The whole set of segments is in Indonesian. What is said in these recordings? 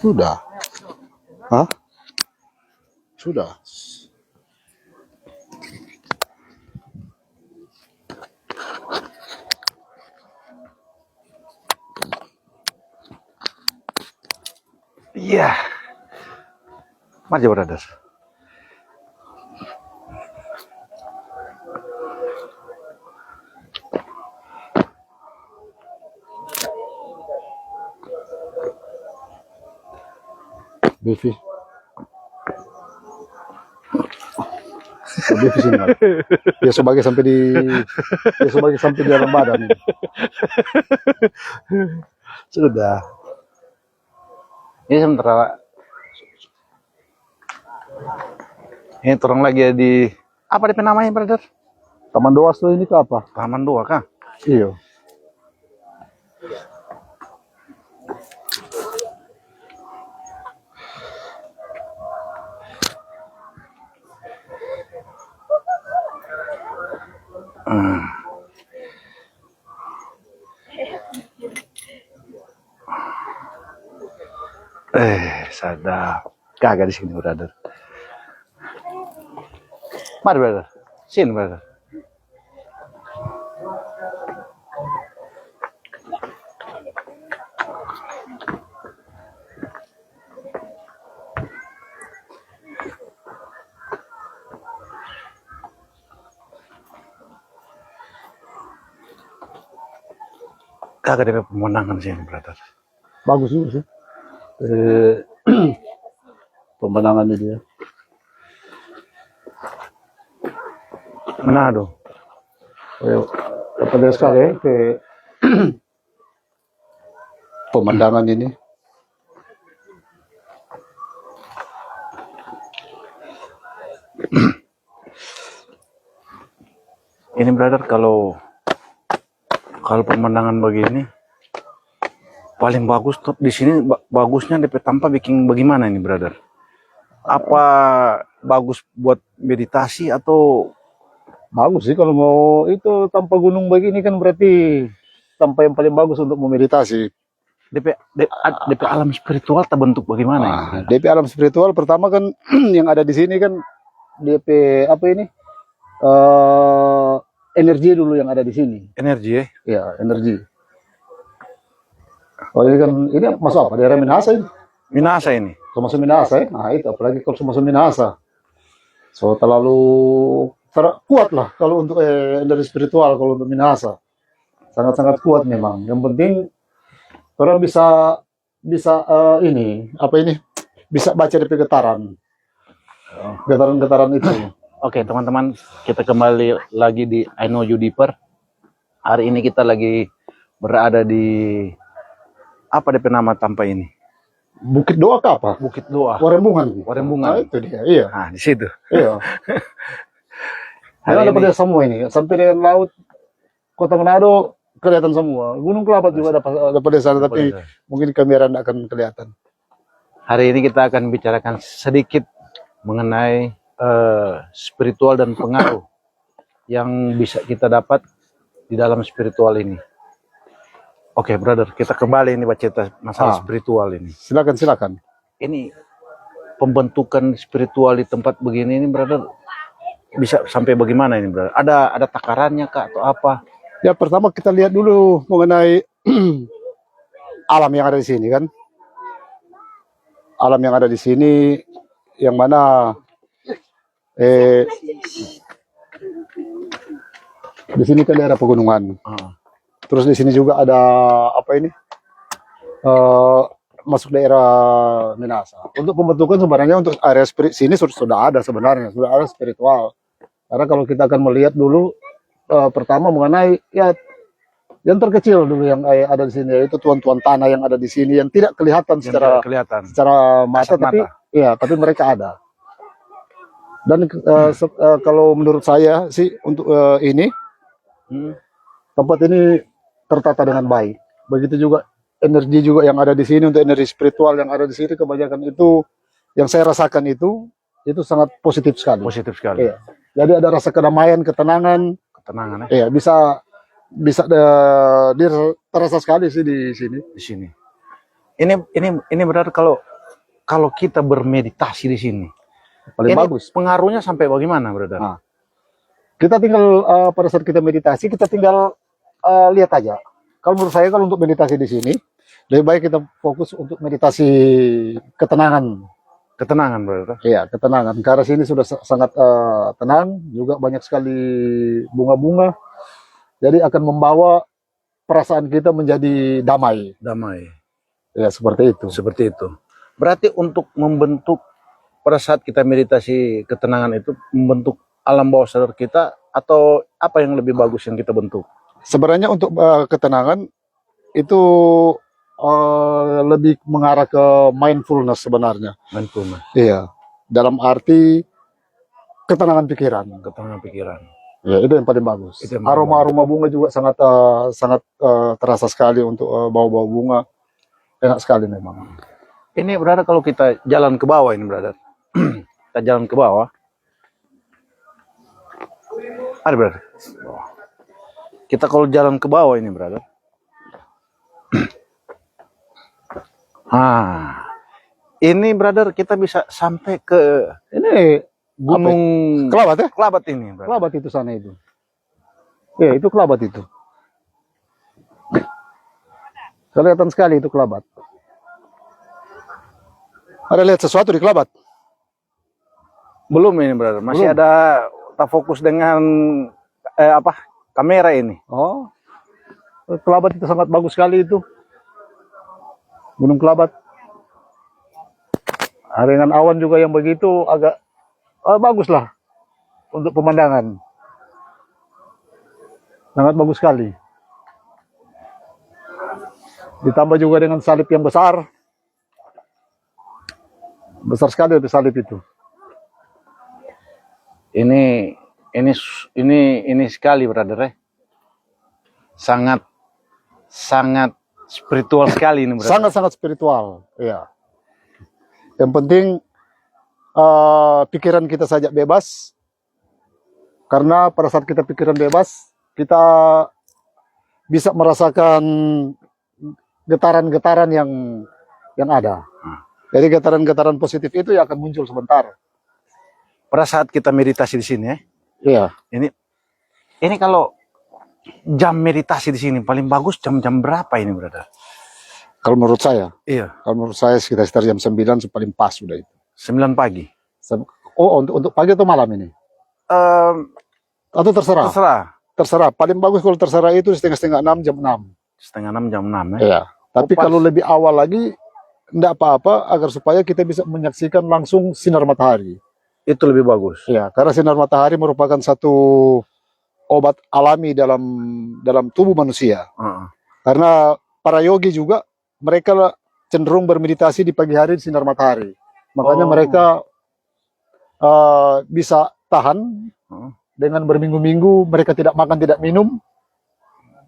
Sudah. Hah? Sudah. Iya. Maju, brother. Bevi. Bevi sini, Mas. Dia sebagai sampai di dalam badan ini. Sudah. Ini sementara ini turun lagi di apa DP namanya, brother? Taman Doas tuh ini ke apa? Taman 2 kah? Iya. Sadap. Kagak di sini, brother. Mari, brother. Sini, brother. Kagak ada pemandangan sini, brother. Bagus juga sih. Pemandangannya dia. Manado. Apa sekali ya ke pemandangan ini. Ini, brother, kalau pemandangan begini paling bagus tuh di sini. Bagusnya DP tanpa bikin bagaimana ini, brother? Apa bagus buat meditasi atau Bagus sih kalau mau itu tanpa gunung begini kan berarti tanpa yang paling bagus untuk memeditasi. DP alam spiritual terbentuk bagaimana ini, brother? DP alam spiritual pertama kan yang ada di sini kan DP apa ini? Energi dulu yang ada di sini. Energi ya? Ya, energi. Oh ini kan ini masuk apa? Daerah Minahasa ini. Minahasa ini. Termasuk Minahasa ya. Nah itu apalagi kalau termasuk Minahasa. So terlalu kuat lah kalau untuk energi spiritual kalau untuk Minahasa. Sangat-sangat kuat memang. Yang penting orang bisa ini apa ini? Bisa baca dari getaran. Getaran-getaran itu. Oke, teman-teman, kita kembali lagi di I Know You Deeper. Hari ini kita lagi berada di apa DP nama tanpa ini? Bukit Doa kah apa? Bukit Doa. Warembungan. Warembungan. Nah, itu dia. Iya. Nah, di situ. Iya. Hari Ada ini pada semua ini sampai dengan laut Kota Manado kelihatan semua. Gunung Kelapa juga ada pada sana tapi mungkin kamera tidak akan kelihatan. hari ini kita akan bicarakan sedikit mengenai spiritual dan pengaruh yang bisa kita dapat di dalam spiritual ini. Oke, brother, kita kembali ini cerita masalah spiritual ini. Silakan. Ini pembentukan spiritual di tempat begini ini, brother, bisa sampai bagaimana ini, brother? Ada takarannya kah atau apa? Ya pertama kita lihat dulu mengenai alam yang ada di sini kan. Alam yang ada di sini yang mana di sini kan daerah pegunungan. Terus di sini juga ada apa ini? Masuk daerah Minahasa. Untuk pembentukan sebenarnya untuk area sini sudah ada sebenarnya, sudah ada spiritual. Karena kalau kita akan melihat dulu pertama mengenai ya yang terkecil dulu yang ada di sini yaitu tuan-tuan tanah yang ada di sini yang tidak kelihatan secara mata tapi ya tapi mereka ada. Dan kalau menurut saya sih untuk ini tempat ini tertata dengan baik. Begitu juga energi juga yang ada di sini untuk energi spiritual yang ada di sini kebanyakan itu yang saya rasakan itu sangat positif sekali. Positif sekali. Iya. Jadi ada rasa kedamaian, ketenangan. Ya. Iya, bisa terasa sekali sih di sini. Di sini. Ini benar kalau kalau kita bermeditasi di sini? Paling Ini bagus. pengaruhnya sampai bagaimana, brother? Nah, kita tinggal pada saat kita meditasi, kita tinggal lihat aja. Kalau menurut saya, kalau untuk meditasi di sini, lebih baik kita fokus untuk meditasi ketenangan. Ketenangan, brother. Iya, ketenangan. Karena sini sudah sangat tenang, juga banyak sekali bunga-bunga. Jadi akan membawa perasaan kita menjadi damai. Damai. Ya, seperti itu. Seperti itu. Berarti untuk membentuk pada saat kita meditasi ketenangan itu membentuk alam bawah sadar kita, atau apa yang lebih bagus yang kita bentuk? Sebenarnya untuk ketenangan itu lebih mengarah ke mindfulness sebenarnya. Mindfulness. Iya, dalam arti ketenangan pikiran. Ketenangan pikiran. Ya, itu yang paling bagus. Itu yang paling Aroma-aroma bunga juga sangat terasa sekali untuk bau-bau bunga. Enak sekali memang. Ini brother, kalau kita jalan ke bawah ini, brother. Kita jalan ke bawah. Ada, brother. Kita kalau jalan ke bawah ini, brother. Ini brother, kita bisa sampai ke Ini Gunung Kelabat ya? Kelabat ini, brother. Kelabat itu sana itu. Ya, itu Kelabat itu. Kelihatan sekali itu Kelabat. Ada lihat sesuatu di Kelabat? Belum ini, brother. Masih Belum. ada tak fokus dengan kamera ini. Oh, Kelabat itu sangat bagus sekali itu. Gunung Kelabat. Dengan awan juga yang begitu agak bagus lah untuk pemandangan. Sangat bagus sekali. Ditambah juga dengan salib yang besar. Besar sekali itu salib itu. Ini sekali, brother. Sangat spiritual sekali ini, brother. Sangat-sangat spiritual. Iya. Yang penting pikiran kita saja bebas. Karena pada saat kita pikiran bebas, kita bisa merasakan getaran-getaran yang ada. Jadi getaran-getaran positif itu yang akan muncul sebentar. Pada saat kita meditasi di sini, Iya. Ini kalau jam meditasi di sini paling bagus jam-jam berapa ini, brother? Kalau menurut saya, Iya, sekitar jam 9 paling pas sudah itu. 9 pagi. Oh, untuk pagi atau malam ini? Atau terserah? Terserah. Paling bagus kalau terserah itu setengah 6 jam 6. Setengah 6 jam 6 ya. Iya. Tapi pas. kalau lebih awal lagi, enggak apa-apa agar supaya kita bisa menyaksikan langsung sinar matahari. Itu lebih bagus. Iya, karena sinar matahari merupakan satu obat alami dalam tubuh manusia. Karena para yogi juga mereka cenderung bermeditasi di pagi hari di sinar matahari. Makanya mereka bisa tahan dengan berminggu-minggu mereka tidak makan tidak minum,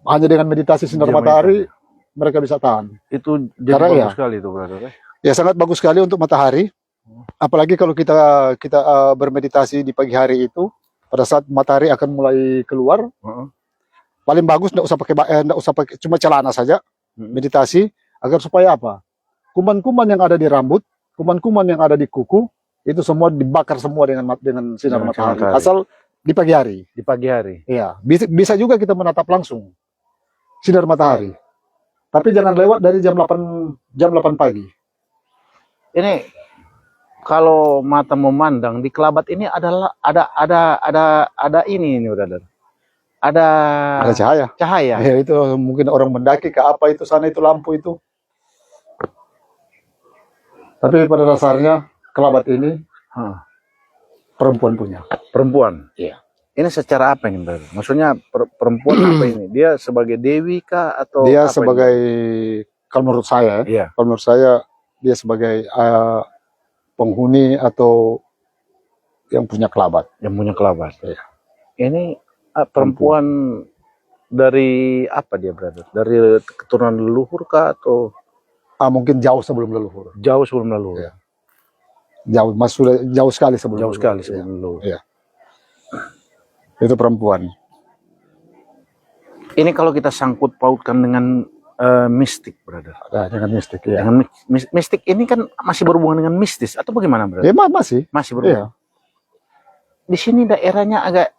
hanya dengan meditasi sinar matahari mereka bisa tahan. Itu jadi bagus sekali itu, brother. Ya, sangat bagus sekali untuk matahari. Apalagi kalau kita bermeditasi di pagi hari itu, pada saat matahari akan mulai keluar, paling bagus enggak usah pakai cuma celana saja, meditasi agar supaya apa? Kuman-kuman yang ada di rambut, kuman-kuman yang ada di kuku, itu semua dibakar semua dengan sinar matahari. Asal di pagi hari. Di pagi hari. Iya, bisa juga kita menatap langsung sinar matahari. Tapi jangan lewat dari jam 8 pagi. Ini kalau mata memandang di Kelabat ini ada ini brother. Ada cahaya. Cahaya. Ya, itu mungkin orang mendaki ke apa itu sana itu lampu itu. Tapi pada dasarnya Kelabat ini perempuan punya. Perempuan. Iya. Ini secara apa ini, brother? Maksudnya perempuan apa ini? Dia sebagai dewi kah atau dia apa sebagai ini? kalau menurut saya, Iya. Kalau menurut saya dia sebagai penghuni atau yang punya Kelabat. Yang punya Kelabat. Iya. Ini perempuan dari apa dia, brother? Dari keturunan leluhur kah atau Mungkin jauh sebelum leluhur. jauh sebelum leluhur? Iya. Jauh sekali sebelum Jauh sekali leluhur. sebelum leluhur. Iya. Itu perempuan. Ini kalau kita sangkut pautkan dengan mistik, brother. Dengan mistik ya. Dengan mistik ini kan masih berhubungan dengan mistis atau bagaimana, brother? Masih. Masih berhubungan. Iya. Di sini daerahnya agak,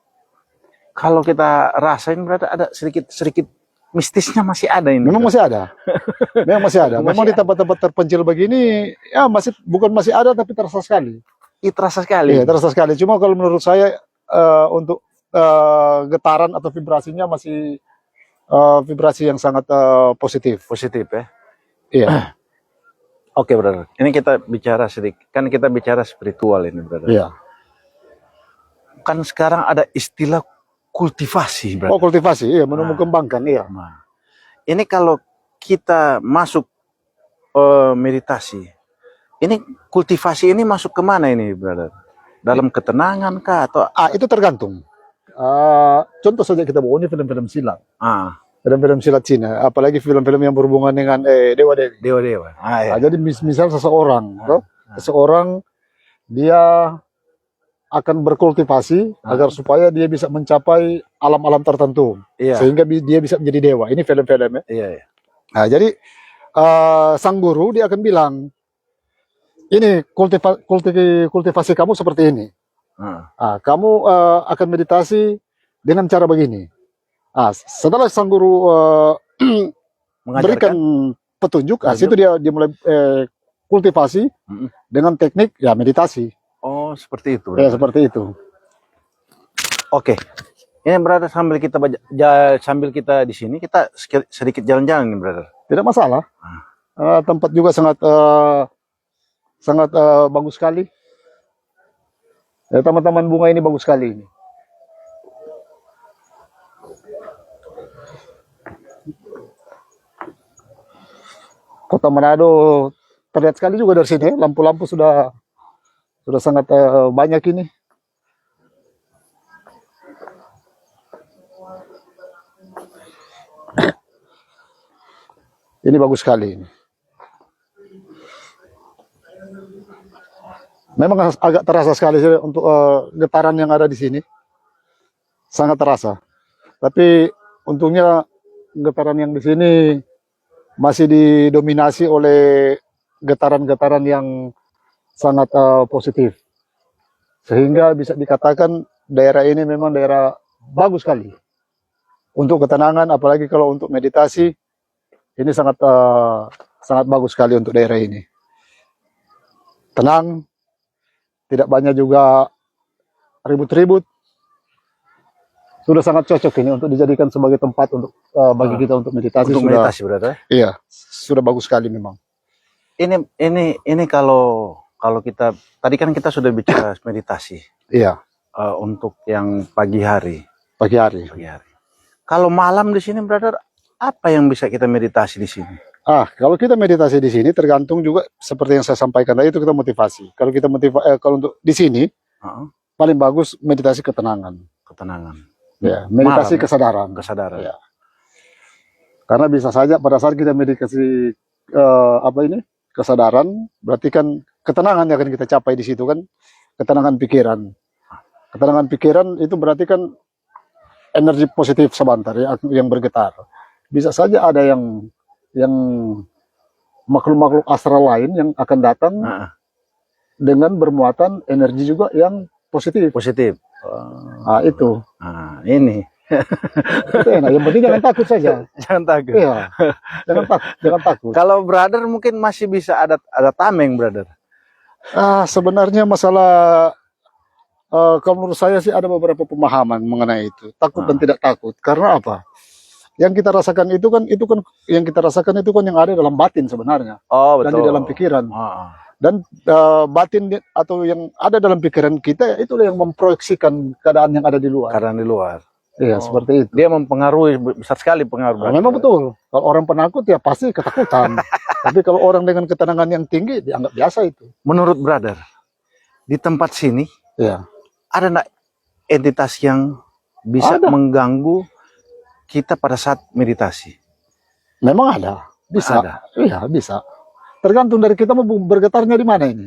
kalau kita rasain berarti ada sedikit mistisnya masih ada ini. Memang masih ada. Memang masih ada. Memang di tempat-tempat terpencil begini ya masih ada tapi terasa sekali. Terasa sekali. Iya, terasa sekali. Cuma kalau menurut saya untuk getaran atau vibrasinya masih vibrasi yang sangat positif. Positif ya. Iya. Oke, brother. Ini kita bicara sedikit. Kan kita bicara spiritual ini, brother. Iya. Kan sekarang ada istilah kultivasi, brother. Oh, kultivasi. Iya, mengembangkan. Iya. Nah, ini kalau kita masuk meditasi, ini kultivasi ini masuk kemana ini, brother? Dalam ketenangan kah atau? Itu tergantung. Contoh saja kita bawa ini film-film silat. Film-film silat Cina, apalagi film-film yang berhubungan dengan dewa-dewi. Dewa-dewa. Iya. Jadi misal seseorang, seseorang dia akan berkultivasi agar supaya dia bisa mencapai alam-alam tertentu, sehingga dia bisa menjadi dewa. Ini film-film ya. Iya. Nah, jadi sang guru dia akan bilang, ini kultivasi kamu seperti ini. Kamu akan meditasi dengan cara begini. Setelah sang guru berikan petunjuk, situ dia mulai kultivasi dengan teknik ya meditasi. Oh, seperti itu. Ya, seperti itu. Oke. Ini brother, sambil kita di sini, kita sedikit jalan-jalan nih, brother. Tidak masalah. Tempat juga sangat bagus sekali. Ya, taman-taman bunga ini bagus sekali ini. Kota Manado terlihat sekali juga dari sini. Lampu-lampu sudah sangat banyak ini. Ini bagus sekali ini. Memang agak terasa sekali untuk getaran yang ada di sini. Sangat terasa. Tapi untungnya getaran yang di sini masih didominasi oleh getaran-getaran yang sangat positif, sehingga bisa dikatakan daerah ini memang daerah bagus sekali untuk ketenangan, apalagi kalau untuk meditasi ini sangat bagus sekali untuk daerah ini. Tenang, tidak banyak juga ribut-ribut, sudah sangat cocok ini untuk dijadikan sebagai tempat untuk bagi kita untuk meditasi. Untuk meditasi, brother. Iya, sudah bagus sekali memang. Ini kalau kita tadi kan kita sudah bicara meditasi. Iya. Untuk yang pagi hari. Pagi hari. Kalau malam di sini, brother, apa yang bisa kita meditasi di sini? Kalau kita meditasi di sini tergantung juga seperti yang saya sampaikan tadi, itu kita motivasi. Kalau kita kalau untuk di sini paling bagus meditasi ketenangan. Ya, meditasi malam, kesadaran. Ya. Karena bisa saja pada saat kita meditasi kesadaran, berarti kan ketenangan yang akan kita capai di situ kan, ketenangan pikiran. Ketenangan pikiran itu berarti kan energi positif sebentar ya, yang bergetar. Bisa saja ada yang makhluk-makhluk astral lain yang akan datang dengan bermuatan energi juga yang positif. Itu. Ini. Itu enak. Yang penting jangan takut saja. Jangan takut. Iya. Jangan takut. Kalau brother mungkin masih bisa ada tameng, brother. Sebenarnya masalah kalau menurut saya sih ada beberapa pemahaman mengenai itu. Takut dan tidak takut. Karena apa? Yang kita rasakan itu kan yang kita rasakan itu kan yang ada dalam batin sebenarnya. Oh, betul. Dan di dalam pikiran. Dan batin atau yang ada dalam pikiran kita itulah yang memproyeksikan keadaan yang ada di luar. Keadaan di luar. Iya, seperti itu. Dia mempengaruhi, besar sekali pengaruh. Memang betul. Kalau orang penakut ya pasti ketakutan. Tapi kalau orang dengan ketenangan yang tinggi dianggap biasa itu. Menurut brother, di tempat sini ada enggak entitas yang bisa mengganggu kita pada saat meditasi? Memang ada. Bisa. Iya, bisa. Tergantung dari kita mau bergetarnya di mana ini.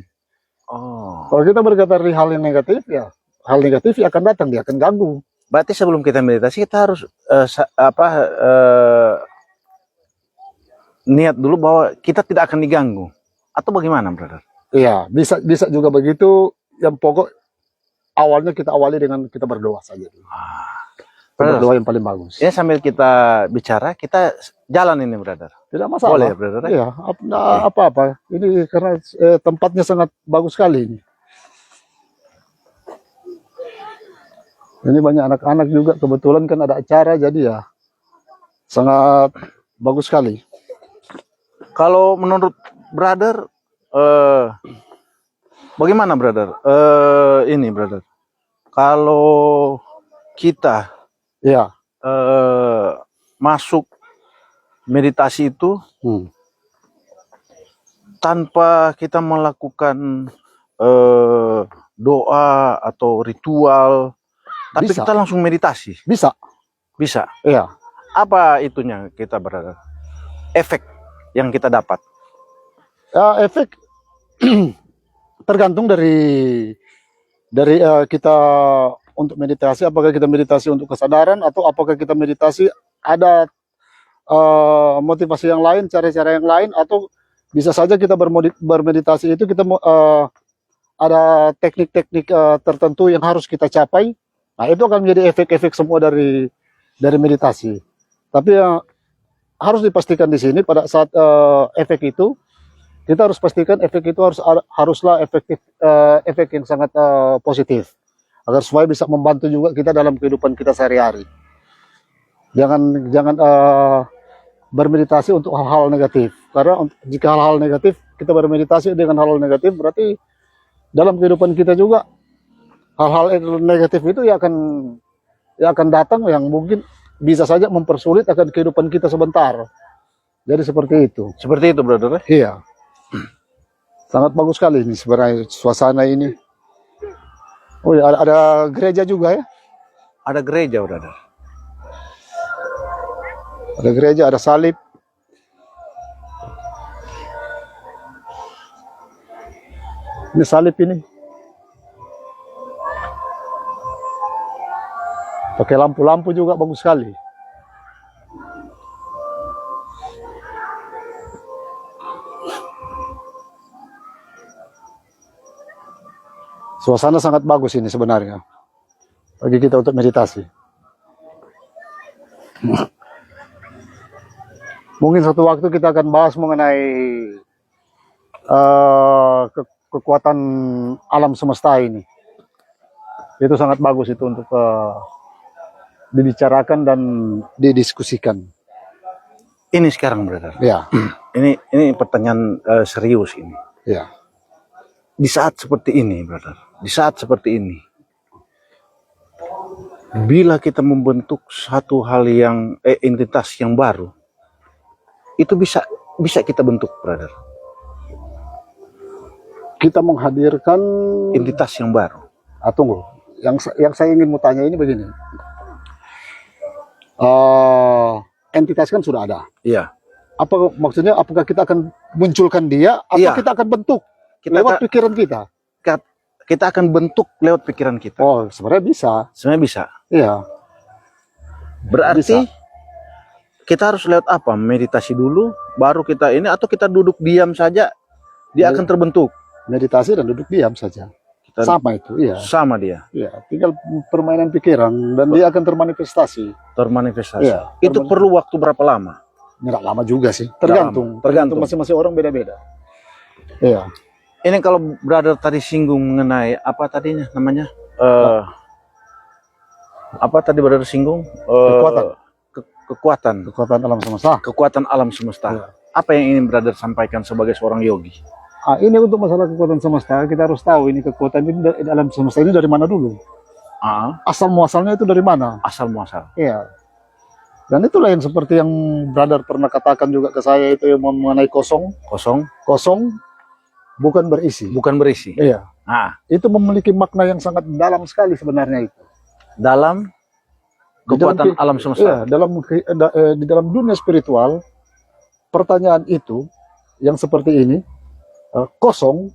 Kalau kita bergetar di hal yang negatif, ya hal negatif akan datang, dia akan ganggu. Berarti sebelum kita meditasi kita harus niat dulu bahwa kita tidak akan diganggu atau bagaimana, brother? Iya, bisa bisa juga begitu. Yang pokok awalnya kita awali dengan kita berdoa saja dulu. Brother, Berdoa yang paling bagus. ya sambil kita bicara, kita jalan ini, brother. Tidak masalah. Boleh, brother? Iya, apa-apa. Ini karena tempatnya sangat bagus sekali ini. Ini banyak anak-anak juga, kebetulan kan ada acara, jadi ya sangat bagus sekali. Kalau menurut brother, bagaimana brother? Ini brother, kalau kita Iya. masuk meditasi itu tanpa kita melakukan doa atau ritual, tapi Bisa. kita langsung meditasi, Bisa. bisa? Iya. Apa itunya kita brother? Efek yang kita dapat? Ya, efek tergantung dari kita untuk meditasi. Apakah kita meditasi untuk kesadaran atau apakah kita meditasi ada motivasi yang lain, cara-cara yang lain, atau bisa saja kita bermeditasi itu kita ada teknik-teknik tertentu yang harus kita capai. Nah, itu akan menjadi efek-efek semua dari meditasi. Tapi yang harus dipastikan di sini pada saat efek itu, kita harus pastikan efek itu haruslah efek yang sangat positif, agar supaya bisa membantu juga kita dalam kehidupan kita sehari-hari. Jangan bermeditasi untuk hal-hal negatif, karena jika hal-hal negatif kita bermeditasi dengan hal-hal negatif, berarti dalam kehidupan kita juga hal-hal negatif itu ya akan datang, yang mungkin bisa saja mempersulit akan kehidupan kita sebentar. Jadi seperti itu. Seperti itu brother? Iya. Sangat bagus sekali ini sebenarnya suasana ini. Oh ya, ada gereja juga ya? Ada gereja brother. Ada gereja, ada salib. Ini salib ini. Pakai lampu-lampu juga bagus sekali. Suasana sangat bagus ini sebenarnya bagi kita untuk meditasi. Mungkin suatu waktu kita akan bahas mengenai kekuatan alam semesta ini. Itu sangat bagus itu untuk dibicarakan dan didiskusikan. Ini sekarang brother. Ya. Ini pertanyaan serius ini. Ya. Di saat seperti ini, brother, di saat seperti ini, bila kita membentuk satu hal yang entitas yang baru, itu bisa kita bentuk, brother. Kita menghadirkan Entitas yang baru. tunggu. Yang saya ingin mau tanya ini begini. Entitas kan sudah ada. Iya. Apa maksudnya? Apakah kita akan munculkan dia atau Iya. kita akan bentuk lewat pikiran kita? Kita akan bentuk lewat pikiran kita. Oh, sebenarnya bisa. Sebenarnya bisa. Iya. Berarti kita harus lewat apa? Meditasi dulu, baru kita ini, atau kita duduk diam saja, dia akan terbentuk. Meditasi dan duduk diam saja. Kita Sama itu, iya. sama dia, Iya, tinggal permainan pikiran dan dia akan termanifestasi. termanifestasi. Iya, Itu perlu waktu berapa lama? Nggak lama juga sih. Tergantung. Tergantung masing-masing orang beda-beda. Iya. Ini kalau brother tadi singgung mengenai apa tadinya namanya? Apa tadi brother singgung? Kekuatan. Kekuatan. Kekuatan alam semesta. Kekuatan alam semesta. Iya. Apa yang ingin brother sampaikan sebagai seorang yogi? Ini untuk masalah kekuatan semesta, kita harus tahu ini kekuatan ini alam semesta ini dari mana dulu. Asal muasalnya itu dari mana? Asal muasal. Iya. Dan itulah yang seperti yang brother pernah katakan juga ke saya, itu yang mengenai kosong. Kosong. Kosong bukan berisi. Bukan berisi. Iya. Itu memiliki makna yang sangat dalam sekali sebenarnya itu. Dalam kekuatan alam semesta. Iya, di dalam dunia spiritual, pertanyaan itu yang seperti ini, kosong,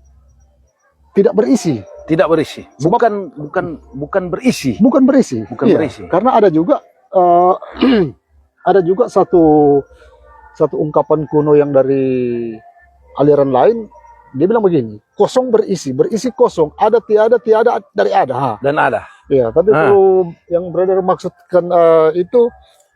tidak berisi. Tidak berisi. Bukan berisi. Bukan berisi. Bukan Iya, berisi. Karena ada juga satu satu ungkapan kuno yang dari aliran lain. Dia bilang begini, kosong berisi kosong, ada tiada dari ada. Ha. Dan ada. Ya, tapi kalau yang brother maksudkan itu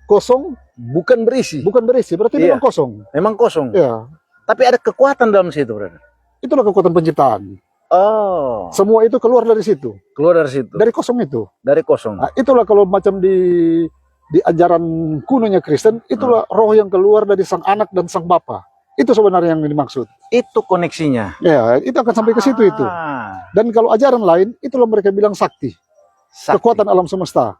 kosong Bukan berisi. berarti Iya. memang kosong. Memang kosong. Ya, Tapi ada kekuatan dalam situ, brother. itulah kekuatan penciptaan. Oh. Semua itu keluar dari situ, Keluar dari situ. dari kosong itu. Dari kosong. Nah, itulah kalau macam di ajaran kunonya Kristen, itulah roh yang keluar dari sang anak dan sang bapa. Itu sebenarnya yang dimaksud. Itu koneksinya. Ya, itu akan sampai ke situ itu. Ah. Dan kalau ajaran lain, itulah mereka bilang sakti, Sakti. kekuatan alam semesta.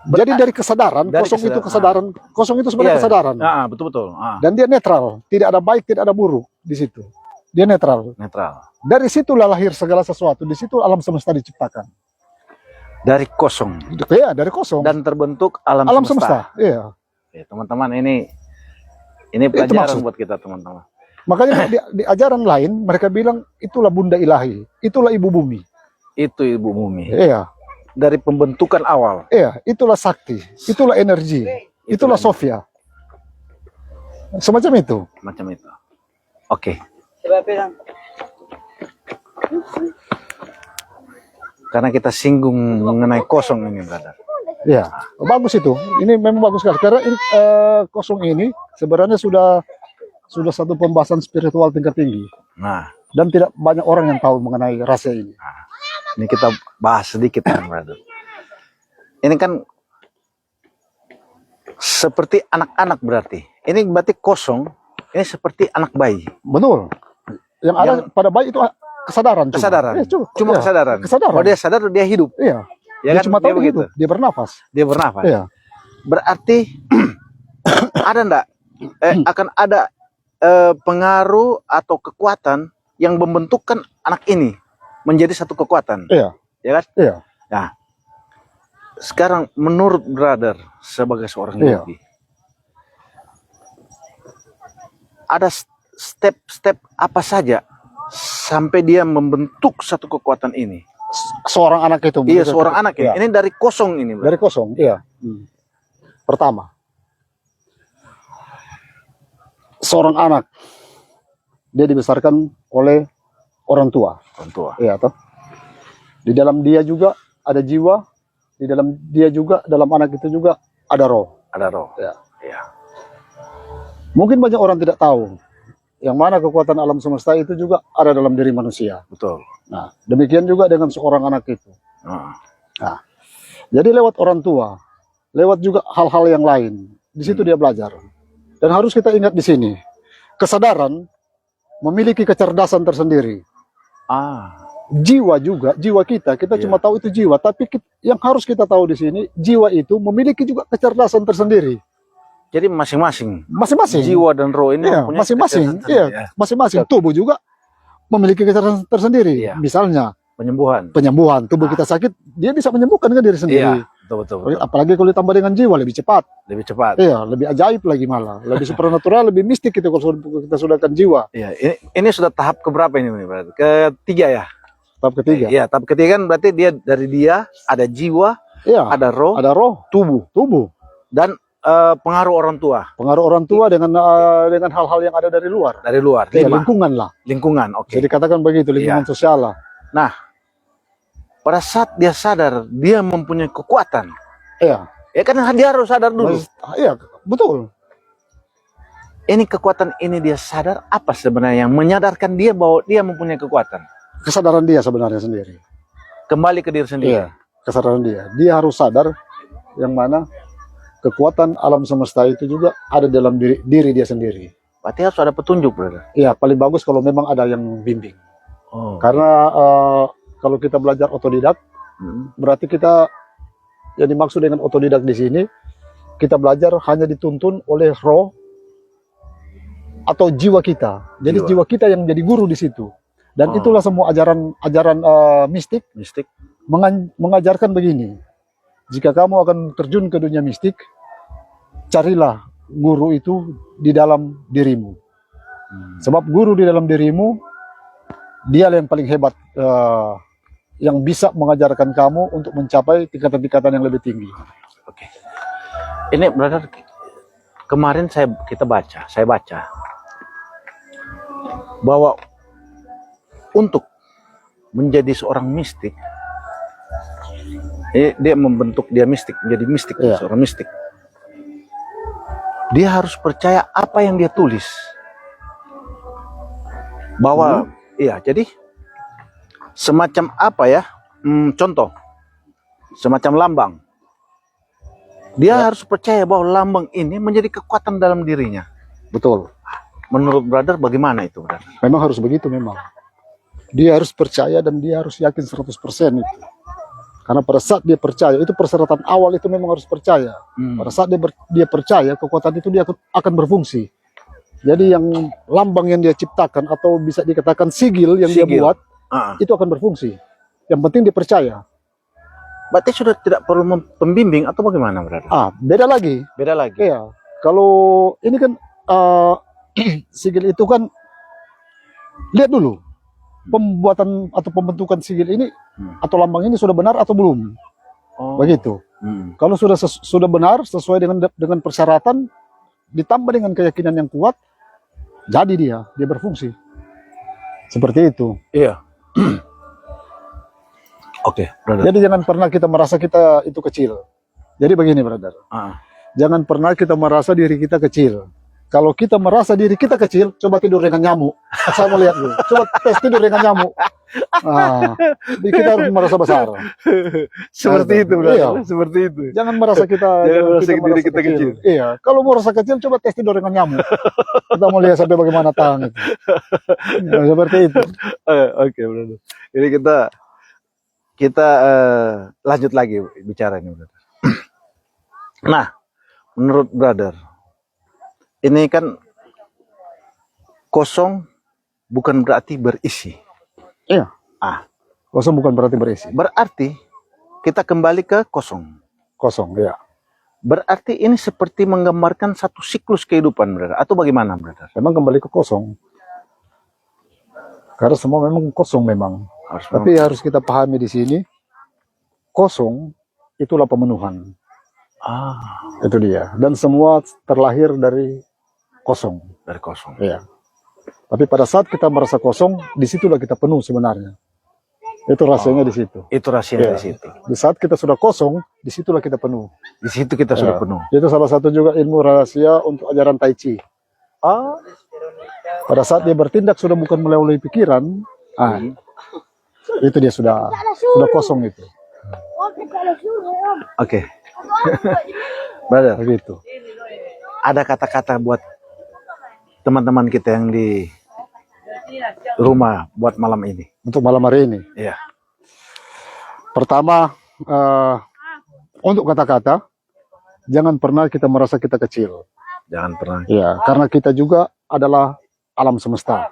Jadi dari kesadaran, Dari kosong itu kesadaran. kesadaran, kosong itu sebenarnya Iya. kesadaran. Betul. Dan dia netral, tidak ada baik, tidak ada buruk di situ. Dia netral. Netral. Dari situlah lahir segala sesuatu. Di situ alam semesta diciptakan. Dari kosong. Ya, dari kosong. Dan terbentuk alam semesta. Iya. Oke, teman-teman, ini pelajaran maksud. buat kita, teman-teman. Makanya di ajaran lain mereka bilang itulah bunda ilahi, itulah ibu bumi. Itu ibu bumi. Iya, Dari pembentukan awal. iya, itulah sakti, itulah energi, itulah Sofia. Semacam itu. Macam itu. Oke. Karena kita singgung mengenai kosong ini, brother. Iya, bagus itu. Ini memang bagus sekali. Karena ini, kosong ini sebenarnya sudah satu pembahasan spiritual tingkat tinggi. Nah, Dan tidak banyak orang yang tahu mengenai rahasia ini. ini kita bahas sedikit, kan, brother. Ini kan seperti anak-anak berarti. Ini berarti kosong. Ini seperti anak bayi. Betul. Yang ada pada bayi itu kesadaran. Kesadaran. Cuma Iya, kesadaran. Kesadaran. Kalau dia sadar, dia hidup. Iya. Ya Dia kan? cuma Dia tahu begitu. begitu. Dia bernafas. Dia bernafas. Iya. Berarti ada enggak akan ada pengaruh atau kekuatan yang membentukkan anak ini menjadi satu kekuatan, Iya. ya kan? Iya. Nah, sekarang menurut brother sebagai seorang Iya. yogi, ada step-step apa saja sampai dia membentuk satu kekuatan ini? Seorang anak itu. Iya, seorang anak ini. Iya. Ini dari kosong ini, brother. Dari kosong. Iya. Pertama, seorang anak dia dibesarkan oleh orang tua. Orang tua. Iya, toh. Di dalam dia juga ada jiwa, di dalam dia juga, dalam anak itu juga ada roh. Ada roh. Ya. Iya. Mungkin banyak orang tidak tahu yang mana kekuatan alam semesta itu juga ada dalam diri manusia. Betul. Nah, demikian juga dengan seorang anak itu. Nah, Nah, jadi lewat orang tua, lewat juga hal-hal yang lain. Di situ dia belajar. Dan harus kita ingat di sini, kesadaran memiliki kecerdasan tersendiri. Jiwa juga, jiwa kita Iya. cuma tahu itu jiwa, tapi yang harus kita tahu di sini, jiwa itu memiliki juga kecerdasan tersendiri. jadi masing-masing Masing-masing. jiwa dan roh ini Iya, punya masing-masing. kecerdasan Iya, sendiri, ya. masing-masing. Tubuh juga memiliki kecerdasan tersendiri. Iya. Misalnya Penyembuhan. penyembuhan, tubuh kita sakit, dia bisa menyembuhkan kan diri sendiri. Iya, betul. Apalagi kalau ditambah dengan jiwa lebih cepat. Lebih cepat. Iya, lebih ajaib lagi malah, lebih supernatural, lebih mistik itu kalau kita sudahkan jiwa. Iya, ini sudah tahap keberapa ini berarti? Ketiga ya? Tahap ketiga. Iya, tahap ketiga kan berarti dari dia ada jiwa, Iya. ada roh, Ada roh, tubuh, dan pengaruh orang tua pengaruh orang tua dengan hal-hal yang ada dari luar. dari luar. Iya, 5. lingkungan lah. Lingkungan, oke. Jadi katakan begitu, lingkungan Iya. sosial lah. Nah, pada saat dia sadar dia mempunyai kekuatan, Iya. ya kan dia harus sadar dulu. Iya, betul. Ini kekuatan ini dia sadar apa sebenarnya yang menyadarkan dia bahwa dia mempunyai kekuatan? Kesadaran dia sebenarnya sendiri. Kembali ke diri sendiri. Iya, kesadaran dia. Dia harus sadar yang mana kekuatan alam semesta itu juga ada dalam diri dia sendiri. Berarti harus ada petunjuk, brother. Iya, paling bagus kalau memang ada yang bimbing. Oh. Karena kalau kita belajar otodidak, berarti kita yang dimaksud dengan otodidak di sini, kita belajar hanya dituntun oleh roh atau jiwa kita. Jadi jiwa kita yang jadi guru di situ. Dan itulah semua ajaran mistik Mistik. mengajarkan begini. Jika kamu akan terjun ke dunia mistik, carilah guru itu di dalam dirimu. Sebab guru di dalam dirimu, dia yang paling hebat, yang bisa mengajarkan kamu untuk mencapai tingkatan-tingkatan yang lebih tinggi. Oke. Ini brother, kemarin saya baca bahwa untuk menjadi seorang mistik, dia membentuk dia mistik, menjadi mistik, Iya. seorang mistik. Dia harus percaya apa yang dia tulis. Bahwa, iya, jadi semacam apa ya? Contoh, semacam lambang. Dia harus percaya bahwa lambang ini menjadi kekuatan dalam dirinya. Betul. Menurut brother, bagaimana itu, brother? Memang harus begitu memang. Dia harus percaya dan dia harus yakin 100% itu. Karena pada saat dia percaya, itu persyaratan awal itu memang harus percaya. Pada saat dia percaya, kekuatan itu dia akan berfungsi. Jadi yang lambang yang dia ciptakan atau bisa dikatakan sigil yang dia buat, itu akan berfungsi. Yang penting dia percaya. Berarti sudah tidak perlu pembimbing atau bagaimana, brother? Beda lagi. Beda lagi. Iya. Kalau ini kan sigil itu kan, lihat dulu pembuatan atau pembentukan sigil ini atau lambang ini sudah benar atau belum. Begitu. Kalau sudah benar sesuai dengan persyaratan, ditambah dengan keyakinan yang kuat, jadi dia berfungsi. Seperti itu. Iya. Oke, brother. Jadi jangan pernah kita merasa kita itu kecil. Jadi begini, brother. Jangan pernah kita merasa diri kita kecil. Kalau kita merasa diri kita kecil, coba tidur dengan nyamuk. Saya mau lihat dulu. Coba tes tidur dengan nyamuk. Jadi kita harus merasa besar. Seperti itu, brother. Iya. Seperti itu. Jangan merasa kita diri kita kecil. Iya. Kalau mau merasa kecil, coba tes tidur dengan nyamuk. Kita mau lihat sampai bagaimana tangan itu. Ya, seperti itu. Oke, brother. Jadi kita lanjut lagi bicara ini, brother. Nah, menurut brother, ini kan kosong bukan berarti berisi. Iya. Kosong bukan berarti berisi. Berarti kita kembali ke kosong. Kosong, ya. Berarti ini seperti menggambarkan satu siklus kehidupan, brother. Atau bagaimana, brother? Memang kembali ke kosong. Karena semua memang kosong memang. Tapi harus kita pahami di sini, kosong itulah pemenuhan. Itu dia. Dan semua terlahir dari kosong. Dari kosong. Iya. Tapi pada saat kita merasa kosong, disitulah kita penuh sebenarnya. Itu rahasianya di situ. Itu rahasianya di situ. Di saat kita sudah kosong, disitulah kita penuh. Di situ kita sudah penuh. Itu salah satu juga ilmu rahasia untuk ajaran Tai Chi. Pada saat dia bertindak sudah bukan melalui pikiran, itu dia sudah kosong itu. Oke. Brother, Begitu. ada kata-kata buat teman-teman kita yang di rumah buat malam ini. Untuk malam hari ini. Iya. Pertama, untuk kata-kata, jangan pernah kita merasa kita kecil. Jangan pernah. Iya, karena kita juga adalah alam semesta.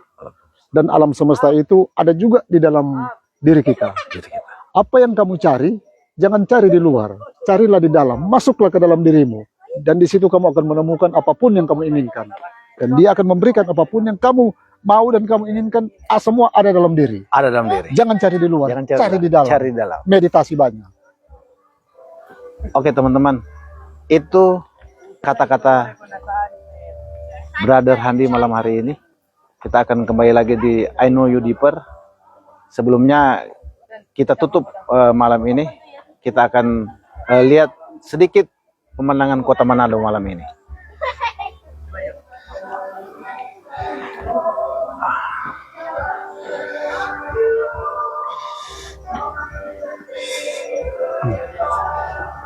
Dan alam semesta itu ada juga di dalam diri kita. Apa yang kamu cari, jangan cari di luar. Carilah di dalam, masuklah ke dalam dirimu. Dan di situ kamu akan menemukan apapun yang kamu inginkan. Dan dia akan memberikan apapun yang kamu mau dan kamu inginkan, semua ada dalam diri. Ada dalam diri. Jangan cari di luar, Jangan cari di dalam. Cari di dalam. Meditasi banyak. Oke, teman-teman. Itu kata-kata Brother Handi malam hari ini. Kita akan kembali lagi di I Know You Deeper. Sebelumnya kita tutup malam ini. Kita akan lihat sedikit pemandangan kota Manado malam ini.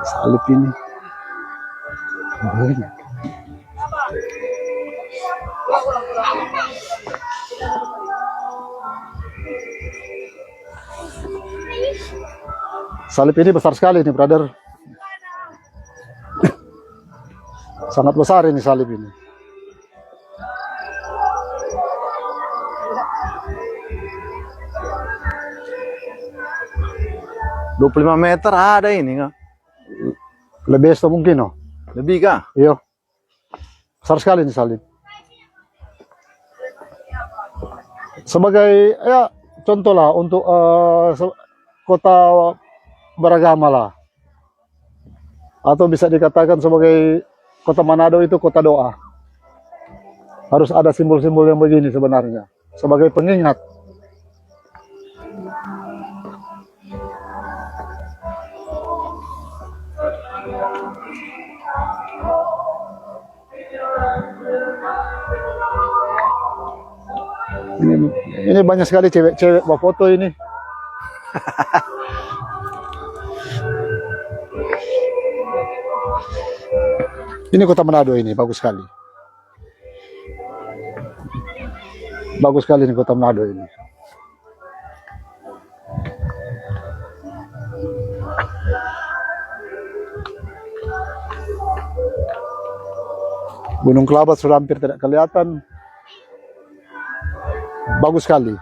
Salib ini. Banyak. Salib ini besar sekali nih, brother. Sangat besar ini salib ini. ...25 meter ada ini nggak? Lebih itu mungkin, oh. Lebih kah? Iya. Besar sekali ini salib. Sebagai ya contoh lah untuk kota beragama lah. Atau bisa dikatakan sebagai kota Manado itu kota doa. Harus ada simbol-simbol yang begini sebenarnya sebagai pengingat. Ini banyak sekali cewek-cewek bawa foto ini. Ini kota Manado ini, bagus sekali. Bagus sekali ini kota Manado ini. Gunung Kelabat sudah hampir tidak kelihatan. Bagus sekali.